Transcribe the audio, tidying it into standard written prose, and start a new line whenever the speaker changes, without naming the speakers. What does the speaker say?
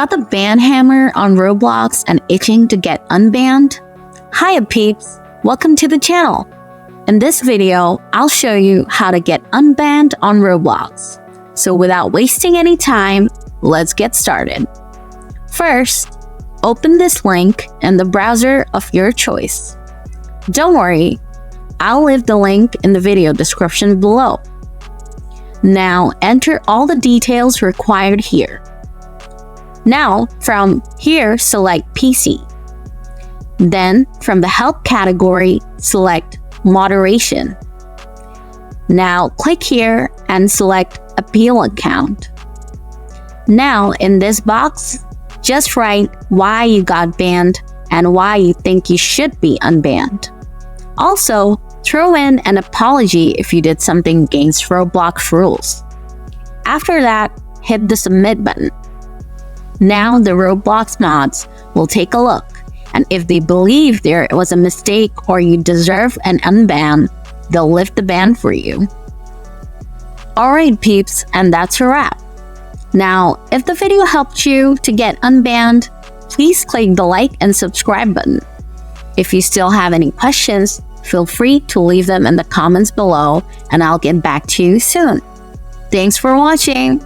Got the ban hammer on Roblox and itching to get unbanned? Hiya peeps, welcome to the channel. In this video, I'll show you how to get unbanned on Roblox. So without wasting any time, let's get started. First, open this link in the browser of your choice. Don't worry, I'll leave the link in the video description below. Now enter all the details required here. Now from here, select PC. Then from the help category, select moderation. Now click here and select appeal account. Now in this box, just write why you got banned and why you think you should be unbanned. Also, throw in an apology if you did something against Roblox rules. After that, hit the submit button. Now the Roblox mods will take a look, and if they believe there was a mistake or you deserve an unban, they'll lift the ban for you. Alright peeps, and that's a wrap. Now, if the video helped you to get unbanned, please click the like and subscribe button. If you still have any questions, feel free to leave them in the comments below and I'll get back to you soon. Thanks for watching!